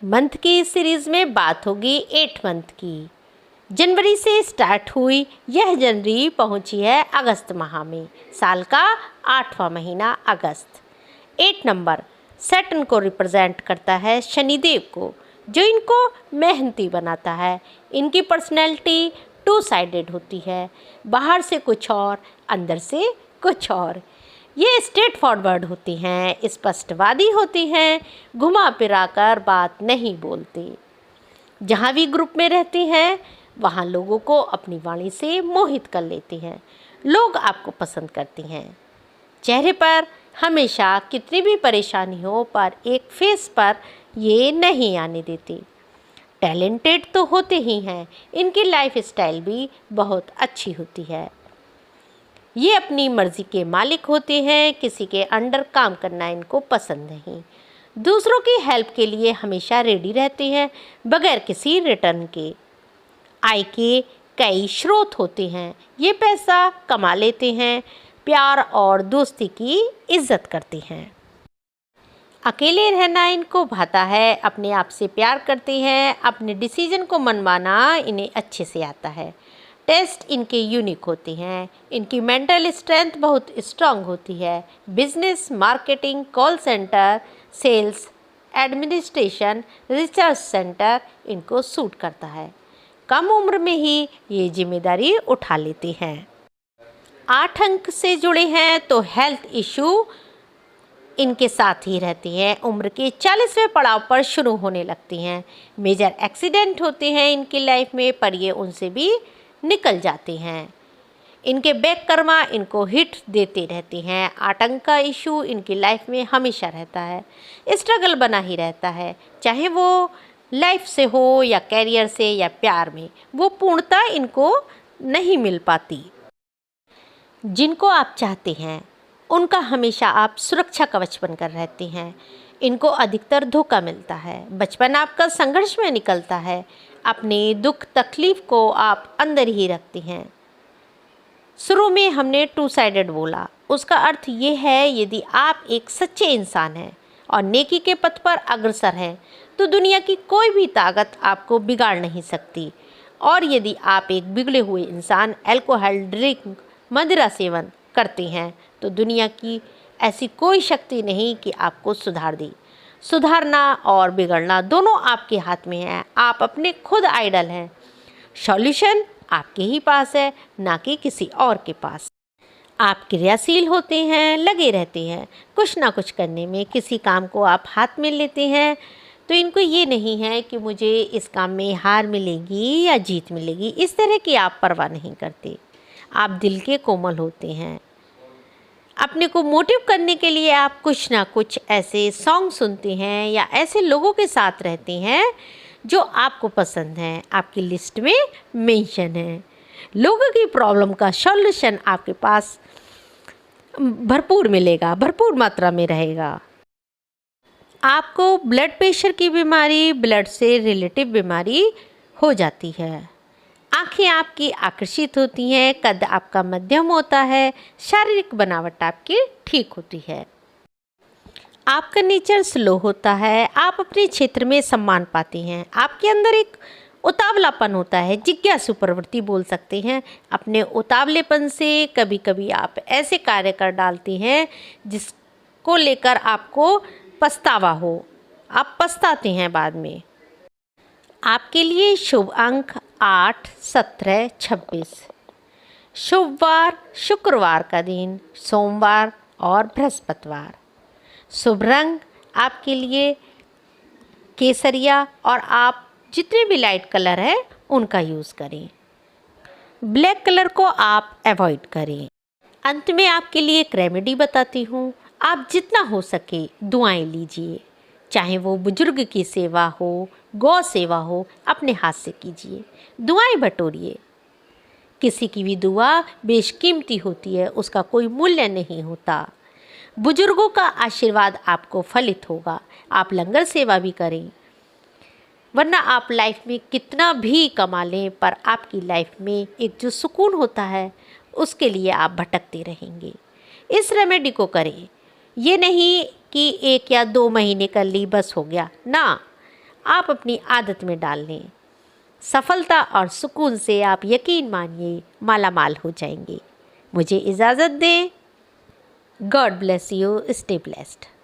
Month की इस series में बात होगी 8 मंथ की। जनवरी से स्टार्ट हुई यह जनवरी पहुंची है अगस्त माह में। साल का 8वां महीना अगस्त। 8 नंबर सैटर्न को रिप्रेजेंट करता है, शनिदेव को, जो इनको मेहनती बनाता है। इनकी पर्सनैलिटी टू साइडेड होती है, बाहर से कुछ और अंदर से कुछ और। ये स्ट्रेट फॉरवर्ड होती हैं, स्पष्टवादी होती हैं, घुमा फिरा कर बात नहीं बोलती। जहाँ भी ग्रुप में रहती हैं वहाँ लोगों को अपनी वाणी से मोहित कर लेती हैं। लोग आपको पसंद करती हैं। चेहरे पर हमेशा कितनी भी परेशानी हो पर एक फेस पर ये नहीं आने देती। टैलेंटेड तो होते ही हैं, इनकी लाइफ स्टाइल भी बहुत अच्छी होती है। ये अपनी मर्ज़ी के मालिक होते हैं, किसी के अंडर काम करना इनको पसंद नहीं। दूसरों की हेल्प के लिए हमेशा रेडी रहते हैं, बगैर किसी रिटर्न के। आय के कई स्रोत होते हैं, ये पैसा कमा लेते हैं, प्यार और दोस्ती की इज्जत करते हैं। अकेले रहना इनको भाता है, अपने आप से प्यार करते हैं, अपने डिसीजन को मनवाना इन्हें अच्छे से आता है। टेस्ट इनके यूनिक होते हैं, इनकी मेंटल स्ट्रेंथ बहुत स्ट्रांग होती है। Business, marketing, call centre, sales, administration, research centre इनको सूट करता है। कम उम्र में ही ये जिम्मेदारी उठा लेते हैं। 8 अंक से जुड़े हैं तो हेल्थ इशू इनके साथ ही रहती हैं। उम्र के 40वें पड़ाव पर शुरू होने लगती हैं। मेजर एक्सीडेंट होते हैं इनकी लाइफ में, पर ये उनसे भी निकल जाते हैं। इनके बैक कर्मा इनको हिट देते रहते हैं। 8 अंक का इशू इनकी लाइफ में हमेशा रहता है। स्ट्रगल बना ही रहता है, चाहे वो लाइफ से हो या कैरियर से या प्यार में, वो पूर्णता इनको नहीं मिल पाती। जिनको आप चाहते हैं उनका हमेशा आप सुरक्षा कवच बनकर रहते हैं। इनको अधिकतर धोखा मिलता है। बचपन आपका संघर्ष में निकलता है। अपने दुख तकलीफ को आप अंदर ही रखते हैं। शुरू में हमने टू साइडेड बोला, उसका अर्थ ये है यदि आप एक सच्चे इंसान हैं और नेकी के पथ पर अग्रसर हैं तो दुनिया की कोई भी ताकत आपको बिगाड़ नहीं सकती। और यदि आप एक बिगड़े हुए इंसान अल्कोहल ड्रिंक मदिरा सेवन करते हैं तो दुनिया की ऐसी कोई शक्ति नहीं कि आपको सुधार दे। सुधारना और बिगड़ना दोनों आपके हाथ में है। आप अपने खुद आइडल हैं। सॉल्यूशन आपके ही पास है, ना कि किसी और के पास। आप क्रियाशील होते हैं, लगे रहते हैं कुछ ना कुछ करने में। किसी काम को आप हाथ में लेते हैं तो इनको ये नहीं है कि मुझे इस काम में हार मिलेगी या जीत मिलेगी, इस तरह की आप परवाह नहीं करते। आप दिल के कोमल होते हैं। अपने को मोटिव करने के लिए आप कुछ ना कुछ ऐसे सॉन्ग सुनते हैं या ऐसे लोगों के साथ रहते हैं जो आपको पसंद हैं, आपकी लिस्ट में मेंशन है। लोगों की प्रॉब्लम का सॉल्यूशन आपके पास भरपूर मिलेगा, भरपूर मात्रा में रहेगा। आपको ब्लड प्रेशर की बीमारी ब्लड से रिलेटिव बीमारी हो जाती है। आँखें आपकी आकर्षित होती हैं, कद आपका मध्यम होता है, शारीरिक बनावट आपकी ठीक होती है। आपका नेचर स्लो होता है, आप अपने क्षेत्र में सम्मान पाते हैं। आपके अंदर एक उतावलापन होता है, जिज्ञासु प्रवृत्ति बोल सकते हैं। अपने उतावलेपन से कभी कभी आप ऐसे कार्य कर डालते हैं जिसको लेकर आपको पछतावा हो, आप पछताते हैं बाद में। आपके लिए शुभ अंक 8, 17, 26। शुभ वार शुक्रवार का दिन, सोमवार और बृहस्पतिवार। शुभ रंग आपके लिए केसरिया, और आप जितने भी लाइट कलर है उनका यूज़ करें। ब्लैक कलर को आप अवॉइड करें। अंत में आपके लिए एक रेमेडी बताती हूँ। आप जितना हो सके दुआएं लीजिए, चाहे वो बुजुर्ग की सेवा हो, गौ सेवा हो, अपने हाथ से कीजिए। दुआएं बटोरिए। किसी की भी दुआ बेशकीमती होती है, उसका कोई मूल्य नहीं होता। बुजुर्गों का आशीर्वाद आपको फलित होगा। आप लंगर सेवा भी करें, वरना आप लाइफ में कितना भी कमा लें पर आपकी लाइफ में एक जो सुकून होता है उसके लिए आप भटकते रहेंगे। इस रेमेडी को करें। ये नहीं कि 1 या 2 महीने कर ली बस हो गया ना, आप अपनी आदत में डाल लें। सफलता और सुकून से आप यकीन मानिए मालामाल हो जाएंगे। मुझे इजाज़त दें। God bless you. Stay blessed.